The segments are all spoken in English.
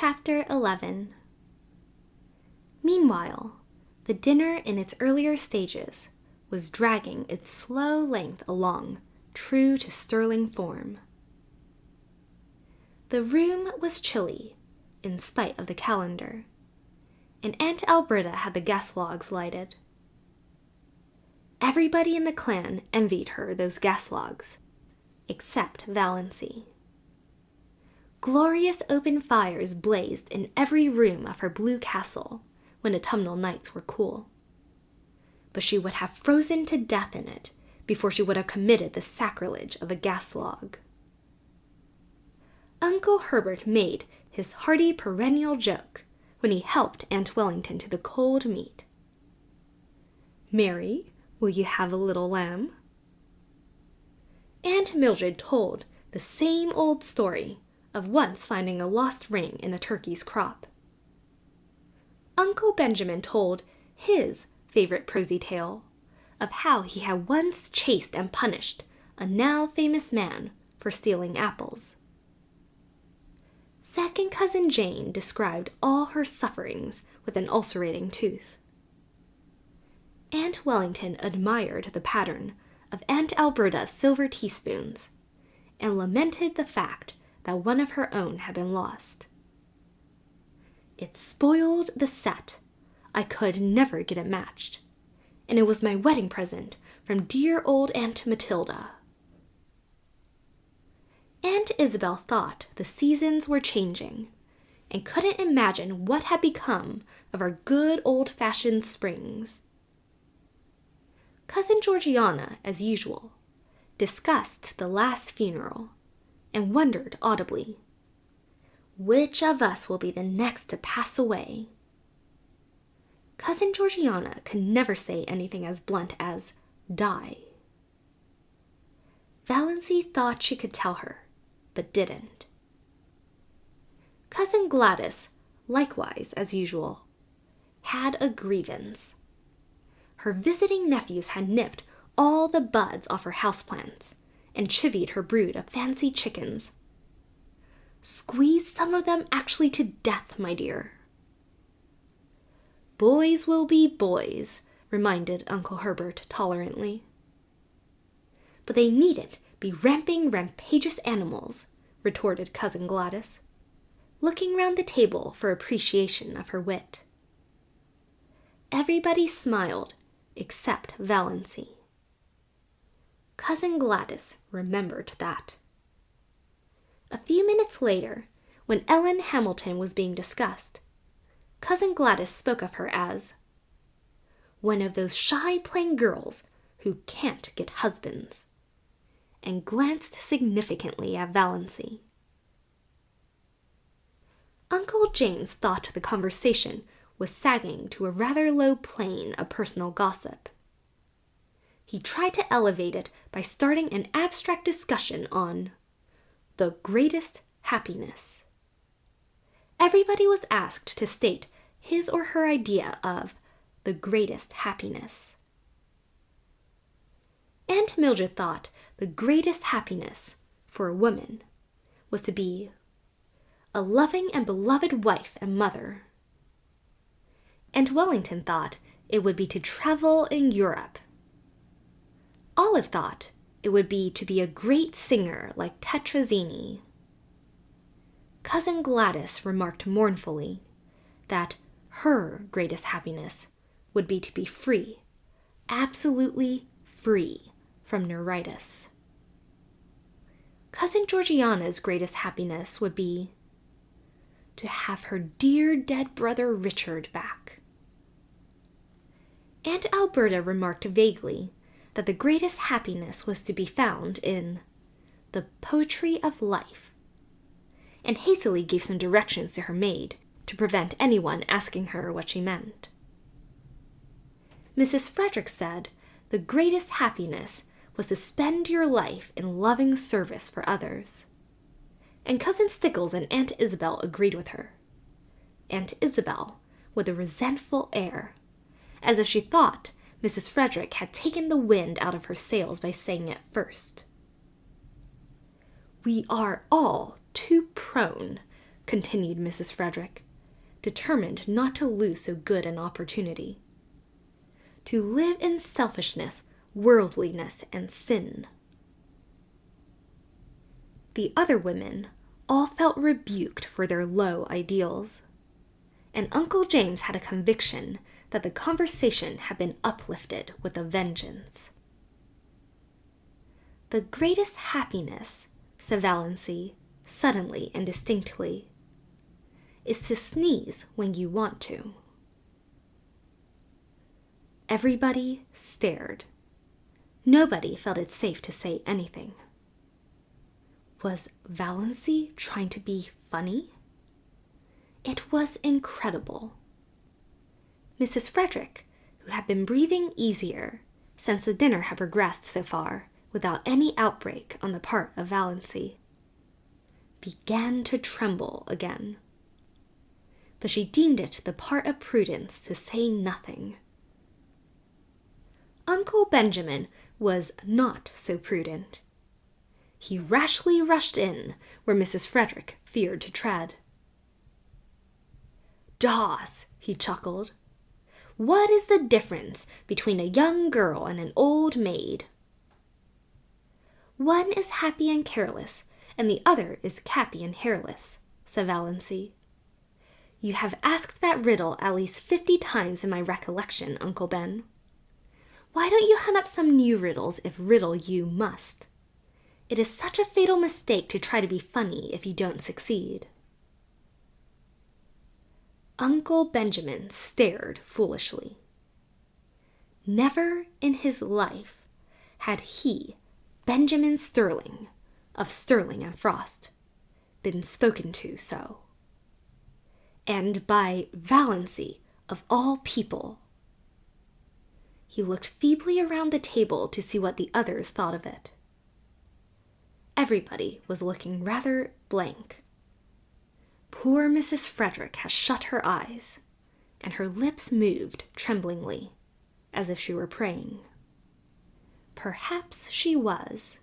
Chapter 11. Meanwhile, the dinner in its earlier stages was dragging its slow length along, true to sterling form. The room was chilly, in spite of the calendar, and Aunt Alberta had the gas logs lighted. Everybody in the clan envied her those gas logs, except Valency. Glorious open fires blazed in every room of her blue castle when autumnal nights were cool. But she would have frozen to death in it before she would have committed the sacrilege of a gas log. Uncle Herbert made his hearty perennial joke when he helped Aunt Wellington to the cold meat. "Mary, will you have a little lamb?" Aunt Mildred told the same old story of once finding a lost ring in a turkey's crop. Uncle Benjamin told his favorite prosy tale of how he had once chased and punished a now famous man for stealing apples. Second cousin Jane described all her sufferings with an ulcerating tooth. Aunt Wellington admired the pattern of Aunt Alberta's silver teaspoons and lamented the fact that one of her own had been lost. "It spoiled the set. I could never get it matched, and it was my wedding present from dear old Aunt Matilda." Aunt Isabel thought the seasons were changing, and couldn't imagine what had become of our good old-fashioned springs. Cousin Georgiana, as usual, discussed the last funeral, and wondered audibly, "Which of us will be the next to pass away?" Cousin Georgiana could never say anything as blunt as "die." Valency thought she could tell her, but didn't. Cousin Gladys, likewise as usual, had a grievance. Her visiting nephews had nipped all the buds off her houseplants and chivied her brood of fancy chickens. "Squeeze some of them actually to death, my dear." "Boys will be boys," reminded Uncle Herbert tolerantly. "But they needn't be ramping, rampageous animals," retorted Cousin Gladys, looking round the table for appreciation of her wit. Everybody smiled except Valency. Cousin Gladys remembered that. A few minutes later, when Ellen Hamilton was being discussed, Cousin Gladys spoke of her as "one of those shy plain girls who can't get husbands," and glanced significantly at Valency. Uncle James thought the conversation was sagging to a rather low plane of personal gossip. He tried to elevate it by starting an abstract discussion on the greatest happiness. Everybody was asked to state his or her idea of the greatest happiness. Aunt Mildred thought the greatest happiness for a woman was to be a loving and beloved wife and mother. Aunt Wellington thought it would be to travel in Europe. Olive thought it would be to be a great singer like Tetrazzini. Cousin Gladys remarked mournfully that her greatest happiness would be to be free, absolutely free from neuritis. Cousin Georgiana's greatest happiness would be to have her dear dead brother Richard back. Aunt Alberta remarked vaguely that the greatest happiness was to be found in the poetry of life, and hastily gave some directions to her maid to prevent anyone asking her what she meant. Mrs. Frederick said the greatest happiness was to spend your life in loving service for others, and Cousin Stickles and Aunt Isabel agreed with her. Aunt Isabel with a resentful air, as if she thought Mrs. Frederick had taken the wind out of her sails by saying it first. "We are all too prone continued Mrs. Frederick, determined not to lose so good an opportunity. To live in selfishness, worldliness, and sin. The other women all felt rebuked for their low ideals, and Uncle James had a conviction that the conversation had been uplifted with a vengeance. "The greatest happiness," said Valancy, suddenly and distinctly, "is to sneeze when you want to." Everybody stared. Nobody felt it safe to say anything. Was Valancy trying to be funny? It was incredible. Mrs. Frederick, who had been breathing easier since the dinner had progressed so far without any outbreak on the part of Valancy, began to tremble again. But she deemed it the part of prudence to say nothing. Uncle Benjamin was not so prudent. He rashly rushed in where Mrs. Frederick feared to tread. "Doss," he chuckled, "what is the difference between a young girl and an old maid?" "One is happy and careless, and the other is cappy and hairless," said Valancy. "You have asked that riddle at least 50 times in my recollection, Uncle Ben. Why don't you hunt up some new riddles if riddle you must? It is such a fatal mistake to try to be funny if you don't succeed." Uncle Benjamin stared foolishly. Never in his life had he, Benjamin Sterling, of Sterling and Frost, been spoken to so. And by Valancy, of all people. He looked feebly around the table to see what the others thought of it. Everybody was looking rather blank. Poor Mrs. Frederick had shut her eyes, and her lips moved tremblingly, as if she were praying. Perhaps she was.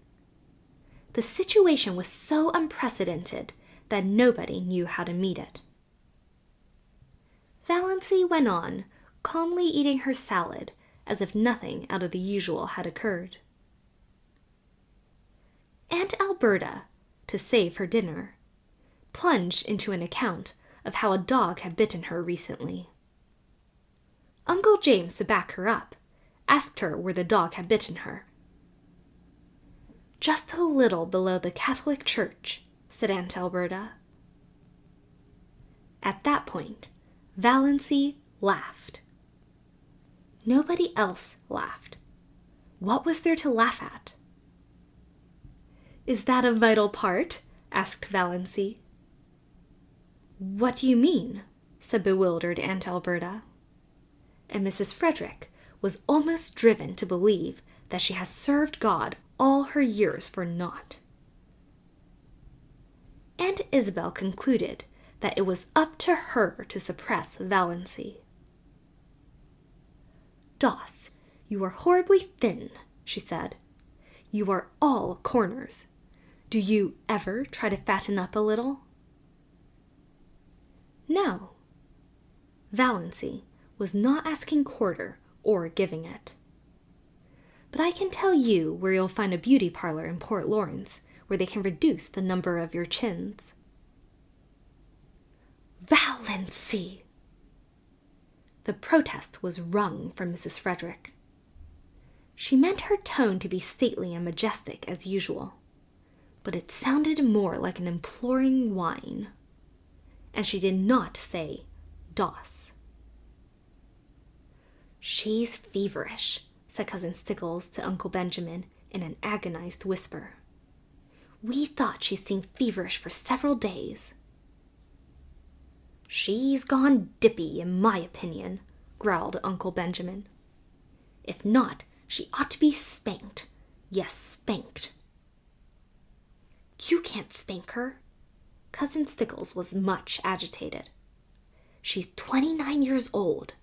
The situation was so unprecedented that nobody knew how to meet it. Valancy went on, calmly eating her salad, as if nothing out of the usual had occurred. Aunt Alberta, to save her dinner, plunged into an account of how a dog had bitten her recently. Uncle James, to back her up, asked her where the dog had bitten her. "Just a little below the Catholic Church," said Aunt Alberta. At that point, Valancy laughed. Nobody else laughed. What was there to laugh at? "Is that a vital part?" asked Valancy. "What do you mean?" said bewildered Aunt Alberta. And Mrs. Frederick was almost driven to believe that she had served God all her years for naught. Aunt Isabel concluded that it was up to her to suppress Valancy. "Doss, you are horribly thin," she said. "You are all corners. Do you ever try to fatten up a little?" No. Valancy was not asking quarter or giving it. But I can tell you where you'll find a beauty parlor in Port Lawrence where they can reduce the number of your chins. "Valancy!" The protest was wrung from Mrs. Frederick. She meant her tone to be stately and majestic as usual, but it sounded more like an imploring whine. And she did not say "Doss." "She's feverish," said Cousin Stickles to Uncle Benjamin in an agonized whisper. "We thought she'd seemed feverish for several days." "She's gone dippy, in my opinion," growled Uncle Benjamin. "If not, she ought to be spanked. Yes, spanked." "You can't spank her." Cousin Stickles was much agitated. "She's 29 years old."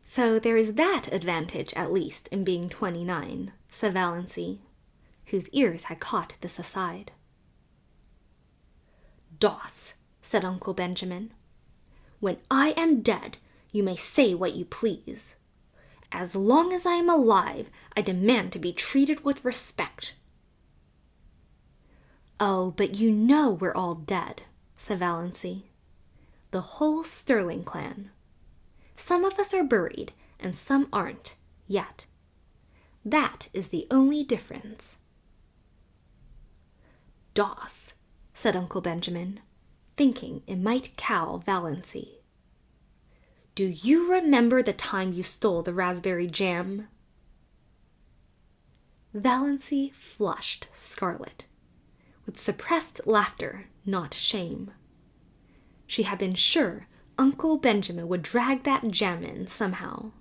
"So there is that advantage, at least, in being 29, said Valancy, whose ears had caught this aside. Doss," said Uncle Benjamin, "when I am dead, you may say what you please. As long as I am alive, I demand to be treated with respect." "Oh, but you know we're all dead," said Valancy. "The whole Sterling clan. Some of us are buried, and some aren't, yet. That is the only difference." "Doss," said Uncle Benjamin, thinking it might cow Valancy. "Do you remember the time you stole the raspberry jam?" Valancy flushed scarlet, with suppressed laughter, not shame. She had been sure Uncle Benjamin would drag that jam in somehow.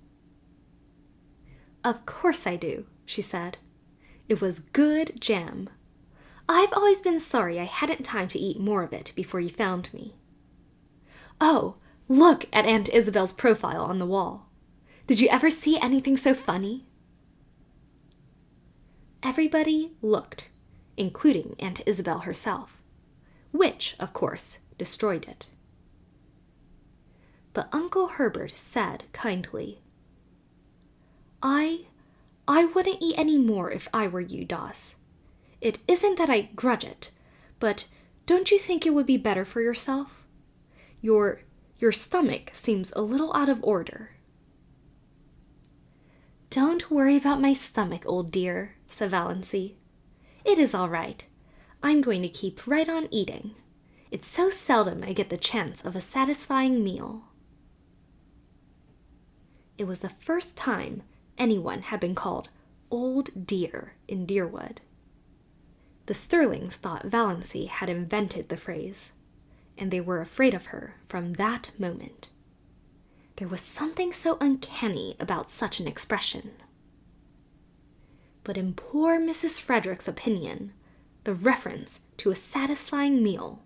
"Of course I do," she said. "It was good jam. I've always been sorry I hadn't time to eat more of it before you found me. Oh, look at Aunt Isabel's profile on the wall. Did you ever see anything so funny?" Everybody looked, including Aunt Isabel herself, which, of course, destroyed it. But Uncle Herbert said kindly, I wouldn't eat any more if I were you, Doss. It isn't that I grudge it, but don't you think it would be better for yourself? Your stomach seems a little out of order." "Don't worry about my stomach, old dear," said Valancy. "It is all right. I'm going to keep right on eating. It's so seldom I get the chance of a satisfying meal." It was the first time anyone had been called "old dear" in Deerwood. The Sterlings thought Valancy had invented the phrase, and they were afraid of her from that moment. There was something so uncanny about such an expression. But in poor Mrs. Frederick's opinion, the reference to a satisfying meal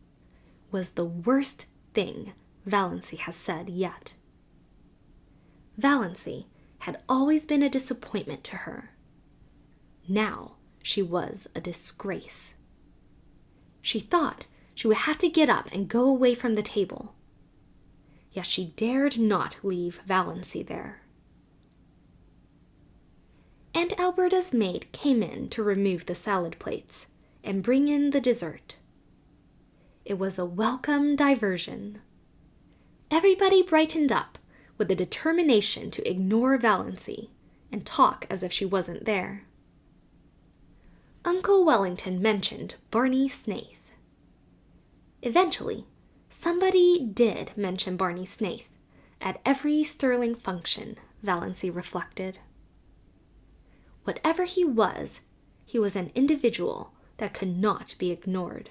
was the worst thing Valancy has said yet. Valancy had always been a disappointment to her. Now she was a disgrace. She thought she would have to get up and go away from the table. Yet she dared not leave Valancy there. Aunt Alberta's maid came in to remove the salad plates and bring in the dessert. It was a welcome diversion. Everybody brightened up with the determination to ignore Valancy and talk as if she wasn't there. Uncle Wellington mentioned Barney Snaith. Eventually, somebody did mention Barney Snaith at every Sterling function, Valancy reflected. Whatever he was an individual that could not be ignored.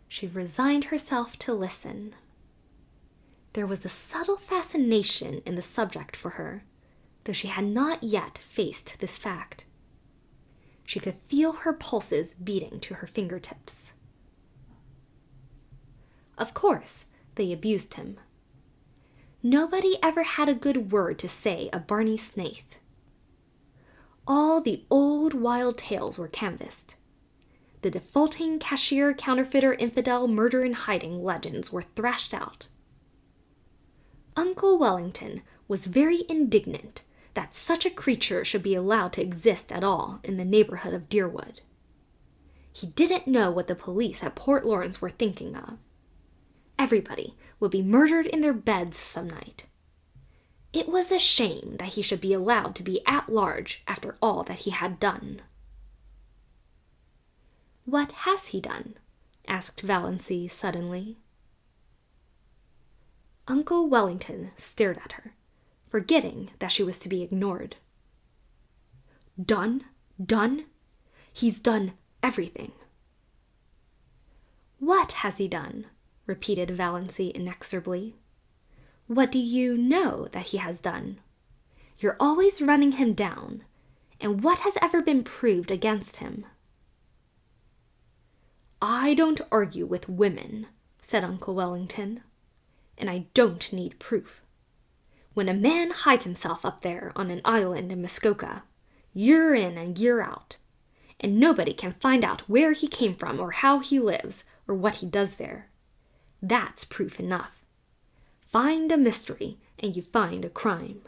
She resigned herself to listen. There was a subtle fascination in the subject for her, though she had not yet faced this fact. She could feel her pulses beating to her fingertips. Of course, they abused him. Nobody ever had a good word to say of Barney Snaith. All the old wild tales were canvassed. The defaulting cashier, counterfeiter, infidel, murder-in-hiding legends were thrashed out. Uncle Wellington was very indignant that such a creature should be allowed to exist at all in the neighborhood of Deerwood. He didn't know what the police at Port Lawrence were thinking of. Everybody would be murdered in their beds some night. It was a shame that he should be allowed to be at large after all that he had done. "What has he done?" asked Valancy suddenly. Uncle Wellington stared at her, forgetting that she was to be ignored. "Done? Done? He's done everything." "What has he done?" repeated Valancy inexorably. "What do you know that he has done? You're always running him down, and what has ever been proved against him?" "I don't argue with women," said Uncle Wellington, "and I don't need proof. When a man hides himself up there on an island in Muskoka, year in and year out, and nobody can find out where he came from or how he lives or what he does there. That's proof enough. Find a mystery, and you find a crime.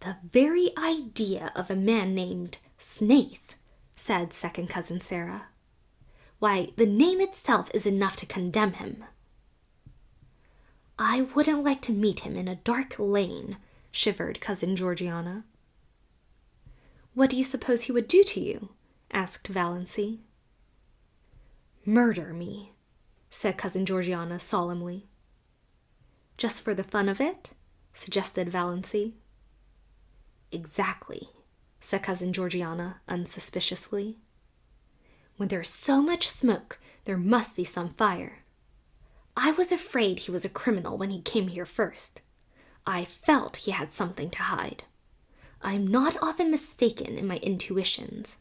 The very idea of a man named Snaith, said second cousin Sarah. Why, the name itself is enough to condemn him. I wouldn't like to meet him in a dark lane, shivered cousin Georgiana. What do you suppose he would do to you? Asked Valancy. Murder me, said cousin Georgiana solemnly. Just for the fun of it? Suggested Valancy. Exactly, said cousin Georgiana unsuspiciously. When there's so much smoke, there must be some fire. I was afraid he was a criminal when he came here first. I felt he had something to hide. I am not often mistaken in my intuitions.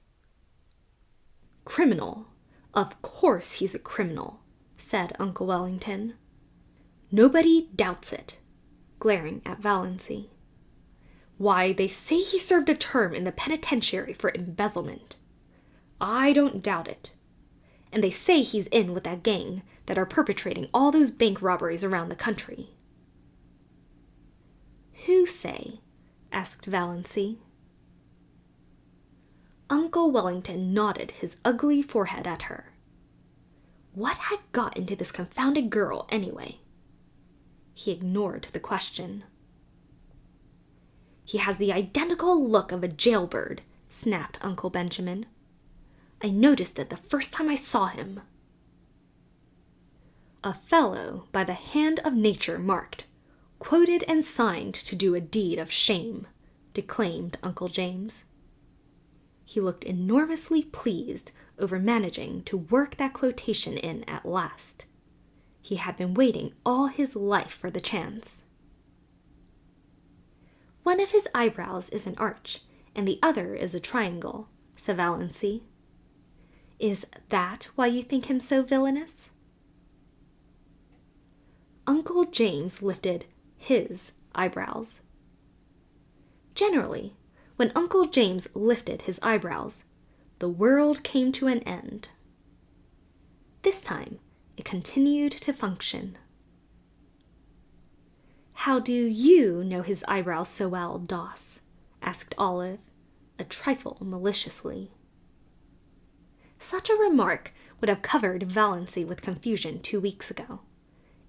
Criminal? Of course he's a criminal, said Uncle Wellington. Nobody doubts it, glaring at Valancy. Why, they say he served a term in the penitentiary for embezzlement. I don't doubt it. And they say he's in with that gang that are perpetrating all those bank robberies around the country. Who say? Asked Valancy. Uncle Wellington nodded his ugly forehead at her. What had got into this confounded girl, anyway? He ignored the question. He has the identical look of a jailbird, snapped Uncle Benjamin. I noticed it the first time I saw him. A fellow by the hand of nature marked, quoted and signed to do a deed of shame, declaimed Uncle James. He looked enormously pleased over managing to work that quotation in at last. He had been waiting all his life for the chance. One of his eyebrows is an arch, and the other is a triangle, said Valancy. Is that why you think him so villainous? Uncle James lifted his eyebrows. Generally, when Uncle James lifted his eyebrows, the world came to an end. This time, it continued to function. How do you know his eyebrows so well, Doss? Asked Olive, a trifle maliciously. Such a remark would have covered Valancy with confusion 2 weeks ago,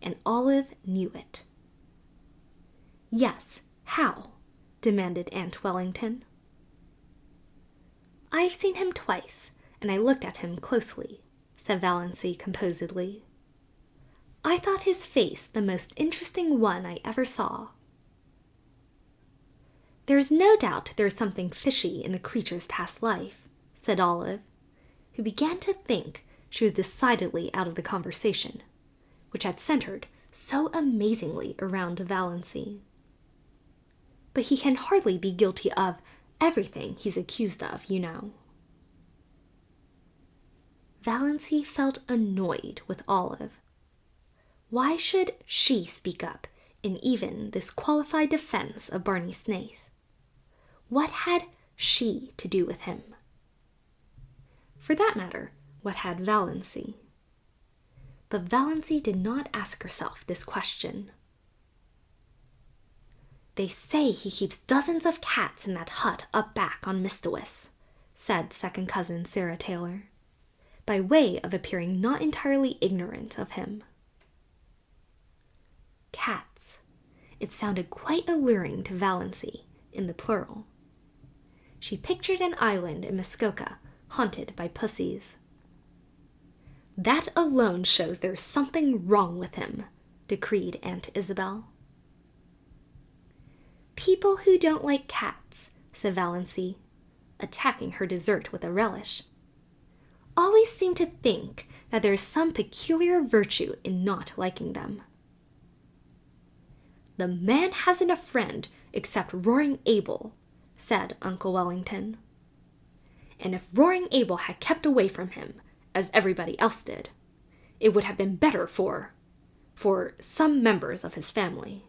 and Olive knew it. Yes, how? Demanded Aunt Wellington. I've seen him twice, and I looked at him closely, said Valancy composedly. I thought his face the most interesting one I ever saw. There's no doubt there's something fishy in the creature's past life, said Olive, who began to think she was decidedly out of the conversation, which had centered so amazingly around Valancy. But he can hardly be guilty of everything he's accused of, you know. Valancy felt annoyed with Olive. Why should she speak up in even this qualified defense of Barney Snaith? What had she to do with him? For that matter, what had Valancy? But Valancy did not ask herself this question. They say he keeps dozens of cats in that hut up back on Mistawis, said second cousin Sarah Taylor, by way of appearing not entirely ignorant of him. Cats. It sounded quite alluring to Valancy, in the plural. She pictured an island in Muskoka haunted by pussies. That alone shows there's something wrong with him, decreed Aunt Isabel. People who don't like cats, said Valancy, attacking her dessert with a relish, always seem to think that there is some peculiar virtue in not liking them. The man hasn't a friend except Roaring Abel, said Uncle Wellington. And if Roaring Abel had kept away from him, as everybody else did, it would have been better for some members of his family.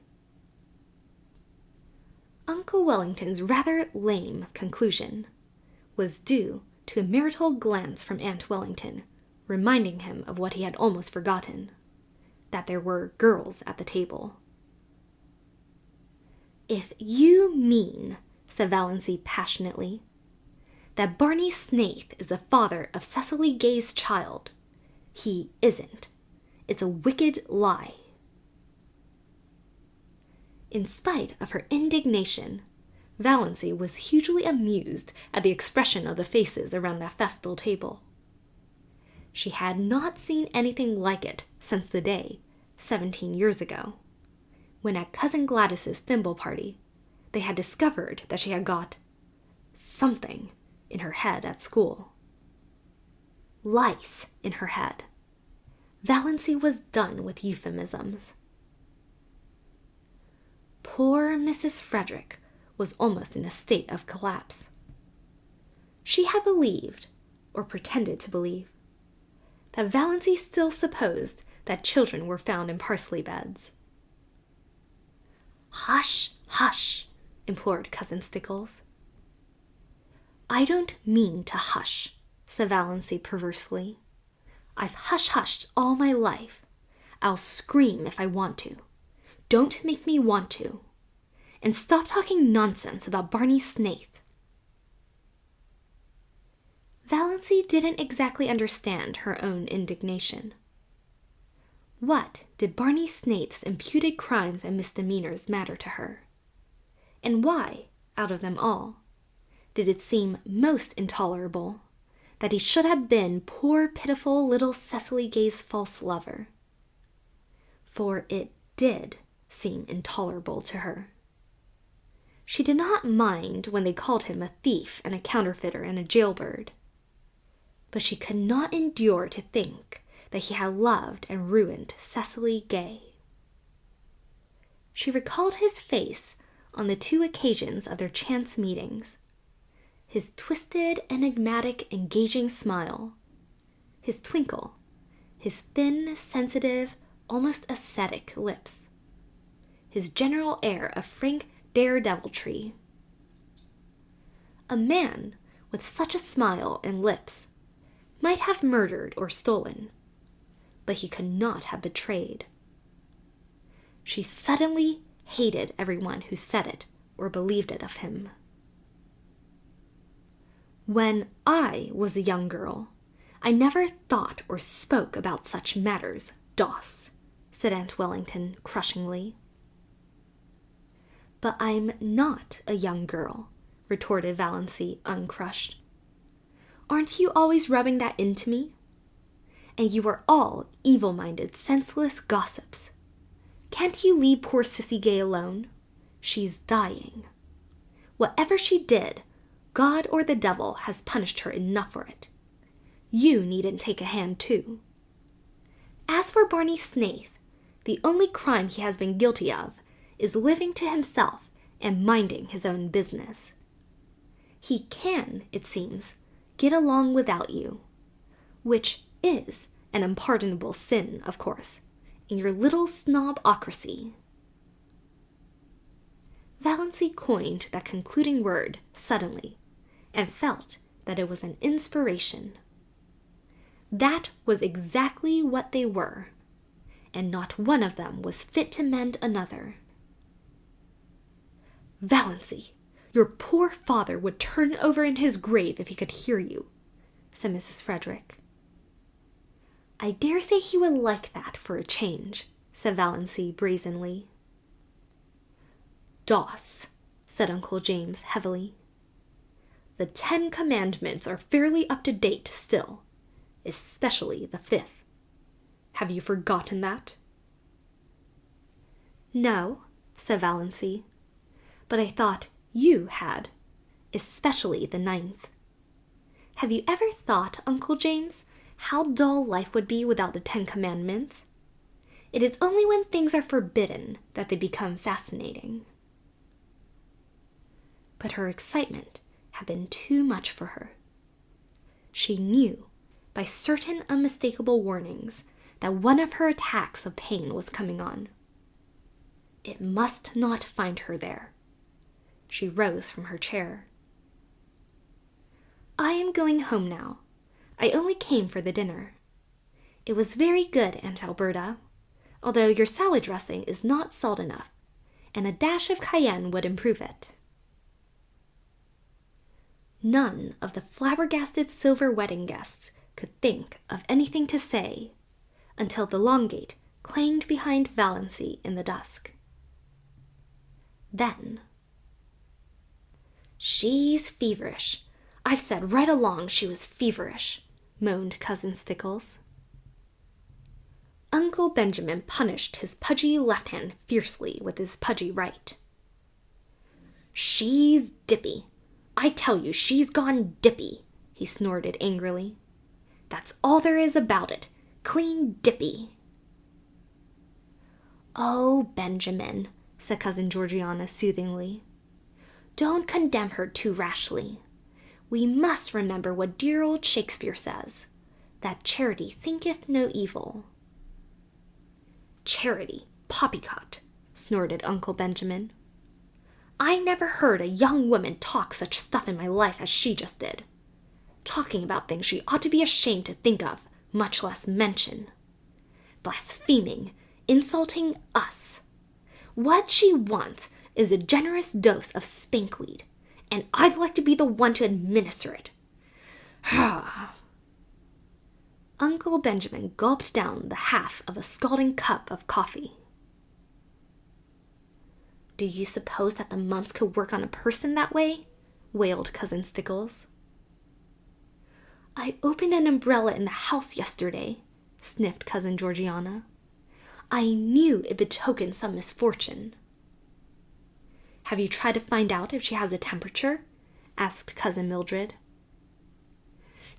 Uncle Wellington's rather lame conclusion was due to a marital glance from Aunt Wellington, reminding him of what he had almost forgotten, that there were girls at the table. "If you mean," said Valancy passionately, "that Barney Snaith is the father of Cecily Gay's child, he isn't. It's a wicked lie." In spite of her indignation, Valancy was hugely amused at the expression of the faces around that festal table. She had not seen anything like it since the day, 17 years ago, when at Cousin Gladys's thimble party they had discovered that she had got something in her head at school. Lice in her head. Valancy was done with euphemisms. Poor Mrs. Frederick was almost in a state of collapse. She had believed, or pretended to believe, that Valancy still supposed that children were found in parsley beds. "Hush, hush," implored Cousin Stickles. "I don't mean to hush," said Valancy perversely. "I've hush-hushed all my life. I'll scream if I want to. Don't make me want to. And stop talking nonsense about Barney Snaith." Valancy didn't exactly understand her own indignation. What did Barney Snaith's imputed crimes and misdemeanors matter to her? And why, out of them all, did it seem most intolerable that he should have been poor pitiful little Cecily Gay's false lover? For it did seem intolerable to her. She did not mind when they called him a thief and a counterfeiter and a jailbird, but she could not endure to think that he had loved and ruined Cecily Gay. She recalled his face on the 2 occasions of their chance meetings, his twisted, enigmatic, engaging smile, his twinkle, his thin, sensitive, almost ascetic lips, his general air of frank daredeviltry. A man with such a smile and lips might have murdered or stolen, but he could not have betrayed. She suddenly hated everyone who said it or believed it of him. "When I was a young girl, I never thought or spoke about such matters, Doss," said Aunt Wellington crushingly. "But I'm not a young girl," retorted Valancy, uncrushed. "Aren't you always rubbing that into me? And you are all evil-minded, senseless gossips. Can't you leave poor Cissy Gay alone? She's dying. Whatever she did, God or the devil has punished her enough for it. You needn't take a hand, too. As for Barney Snaith, the only crime he has been guilty of is living to himself and minding his own business. He can, it seems, get along without you, which is an unpardonable sin, of course, in your little snobocracy." Valancy coined that concluding word suddenly, and felt that it was an inspiration. That was exactly what they were, and not one of them was fit to mend another. "Valancy, your poor father would turn over in his grave if he could hear you," said Mrs. Frederick. "I dare say he would like that for a change," said Valancy brazenly. "Doss," said Uncle James heavily, "the 10 Commandments are fairly up to date still, especially the 5th. Have you forgotten that?" "No," said Valancy, "but I thought you had, especially the 9th. Have you ever thought, Uncle James, how dull life would be without the 10 Commandments? It is only when things are forbidden that they become fascinating." But her excitement had been too much for her. She knew, by certain unmistakable warnings, that one of her attacks of pain was coming on. It must not find her there. She rose from her chair. "I am going home now. I only came for the dinner. It was very good, Aunt Alberta, although your salad dressing is not salt enough, and a dash of cayenne would improve it. None of the flabbergasted silver wedding guests could think of anything to say until the long gate clanged behind Valancy in the dusk. Then, "She's feverish. I've said right along she was feverish," moaned Cousin Stickles. Uncle Benjamin punished his pudgy left hand fiercely with his pudgy right. "She's dippy. I tell you, she's gone dippy," he snorted angrily. "That's all there is about it. Clean dippy." "Oh, Benjamin," said Cousin Georgiana soothingly, "don't condemn her too rashly. We must remember what dear old Shakespeare says, that charity thinketh no evil." "Charity, poppycock," snorted Uncle Benjamin. "I never heard a young woman talk such stuff in my life as she just did. Talking about things she ought to be ashamed to think of, much less mention. Blaspheming, insulting us. What she wants is a generous dose of spankweed, and I'd like to be the one to administer it. Uncle Benjamin gulped down the half of a scalding cup of coffee. "Do you suppose that the mumps could work on a person that way?" wailed Cousin Stickles. "I opened an umbrella in the house yesterday," sniffed Cousin Georgiana. "I knew it betokened some misfortune." "Have you tried to find out if she has a temperature?" asked Cousin Mildred.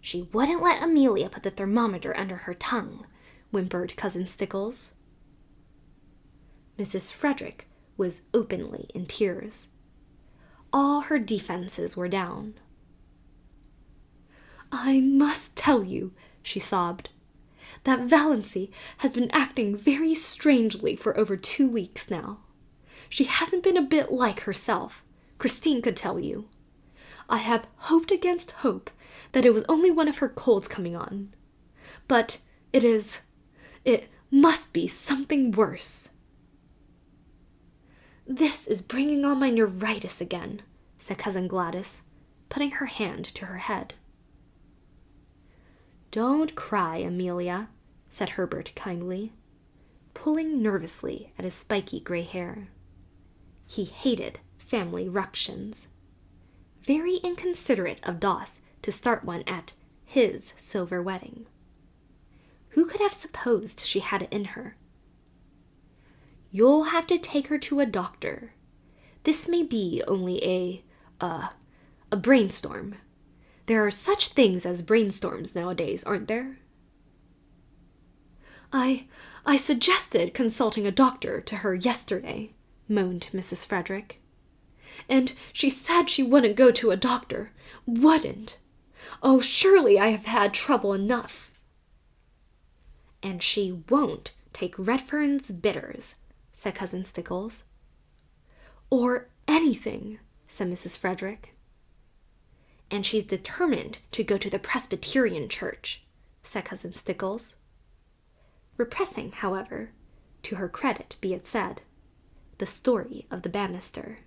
"She wouldn't let Amelia put the thermometer under her tongue," whimpered Cousin Stickles. Mrs. Frederick was openly in tears. All her defenses were down. "I must tell you," she sobbed, "that Valancy has been acting very strangely for over 2 weeks now. She hasn't been a bit like herself. Christine could tell you. I have hoped against hope that it was only one of her colds coming on. But it must be something worse." "This is bringing on my neuritis again," said Cousin Gladys, putting her hand to her head. "Don't cry, Amelia," said Herbert kindly, pulling nervously at his spiky gray hair. He hated family ructions. Very inconsiderate of Doss to start one at his silver wedding. Who could have supposed she had it in her? "You'll have to take her to a doctor. This may be only a brainstorm. There are such things as brainstorms nowadays, aren't there?" I suggested consulting a doctor to her yesterday," moaned Mrs. Frederick. "And she said she wouldn't go to a doctor. Wouldn't. Oh, surely I have had trouble enough." "And she won't take Redfern's bitters," said Cousin Stickles. "Or anything," said Mrs. Frederick. "And she's determined to go to the Presbyterian church," said Cousin Stickles. Repressing, however, to her credit be it said, the story of the banister.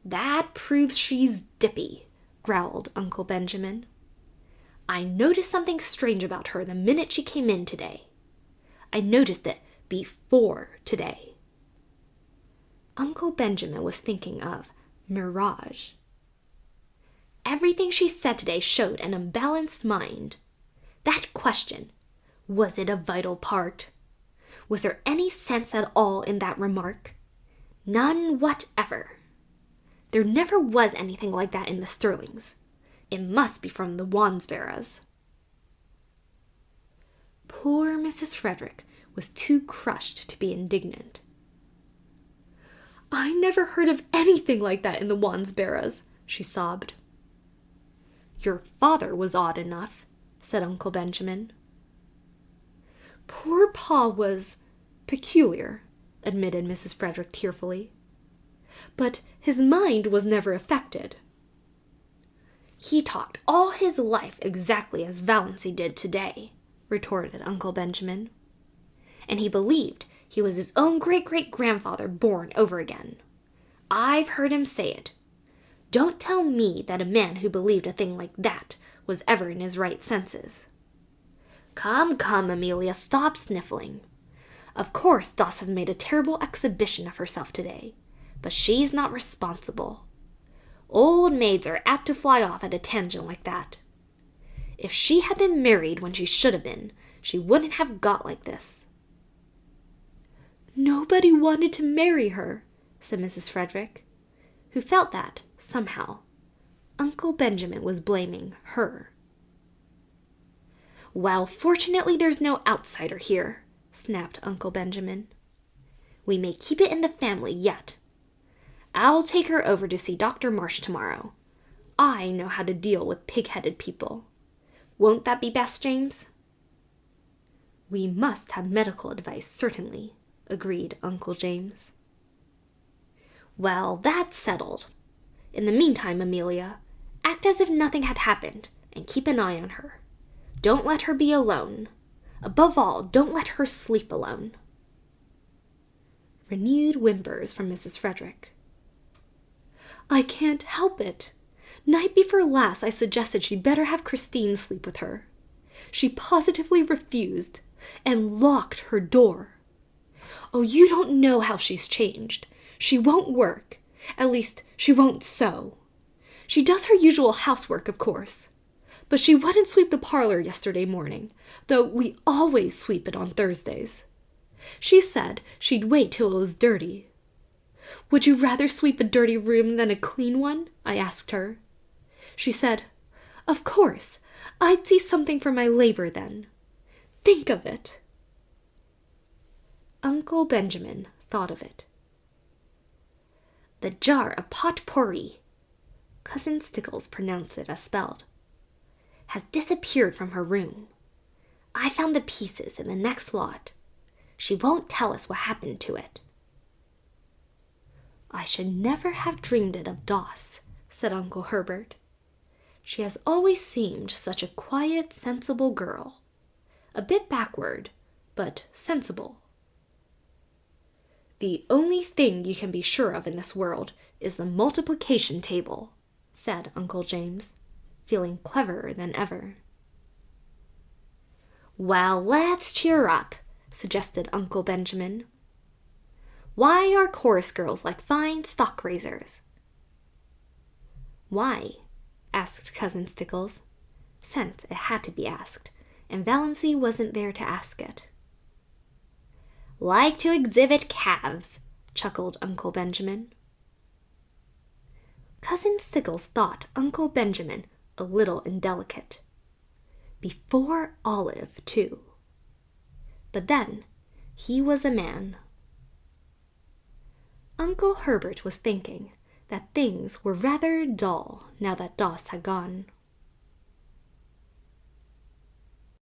"That proves she's dippy," growled Uncle Benjamin. "I noticed something strange about her the minute she came in today. I noticed it before today." Uncle Benjamin was thinking of mirage. Everything she said today showed an unbalanced mind. That question, was it a vital part? Was there any sense at all in that remark? None whatever. There never was anything like that in the Sterlings. It must be from the Wansbarras. Poor Mrs. Frederick was too crushed to be indignant. "I never heard of anything like that in the Wansbarras," she sobbed. "Your father was odd enough," said Uncle Benjamin. "Poor Pa was peculiar," admitted Mrs. Frederick tearfully. "But his mind was never affected." "He talked all his life exactly as Valancy did today," retorted Uncle Benjamin. And he believed he was his own great-great-grandfather born over again. I've heard him say it. Don't tell me that a man who believed a thing like that was ever in his right senses. Come, come, Amelia, stop sniffling. Of course Doss has made a terrible exhibition of herself today, but she's not responsible. Old maids are apt to fly off at a tangent like that. If she had been married when she should have been, she wouldn't have got like this. Nobody wanted to marry her, said Mrs. Frederick, who felt that, somehow, Uncle Benjamin was blaming her. Well, fortunately there's no outsider here, snapped Uncle Benjamin. We may keep it in the family yet. I'll take her over to see Dr. Marsh tomorrow. I know how to deal with pig-headed people. Won't that be best, James? We must have medical advice, certainly, agreed Uncle James. Well, that's settled. In the meantime, Amelia, act as if nothing had happened, and keep an eye on her. Don't let her be alone. Above all, don't let her sleep alone. Renewed whimpers from Mrs. Frederick. I can't help it. Night before last I suggested she'd better have Christine sleep with her. She positively refused, and locked her door. Oh, you don't know how she's changed. She won't work. At least, she won't sew. She does her usual housework, of course. But she wouldn't sweep the parlor yesterday morning, though we always sweep it on Thursdays. She said she'd wait till it was dirty. Would you rather sweep a dirty room than a clean one? I asked her. She said, of course, I'd see something for my labor then. Think of it. Uncle Benjamin thought of it. The jar of pot-pourri, Cousin Stickles pronounced it as spelled, has disappeared from her room. I found the pieces in the next lot. She won't tell us what happened to it. I should never have dreamed it of Doss, said Uncle Herbert. She has always seemed such a quiet, sensible girl. A bit backward, but sensible. The only thing you can be sure of in this world is the multiplication table, said Uncle James, feeling cleverer than ever. Well, let's cheer up, suggested Uncle Benjamin. Why are chorus girls like fine stock raisers? Why? Asked Cousin Stickles, since it had to be asked, and Valency wasn't there to ask it. Like to exhibit calves, chuckled Uncle Benjamin. Cousin Stickles thought Uncle Benjamin a little indelicate. Before Olive, too. But then, he was a man. Uncle Herbert was thinking that things were rather dull now that Doss had gone.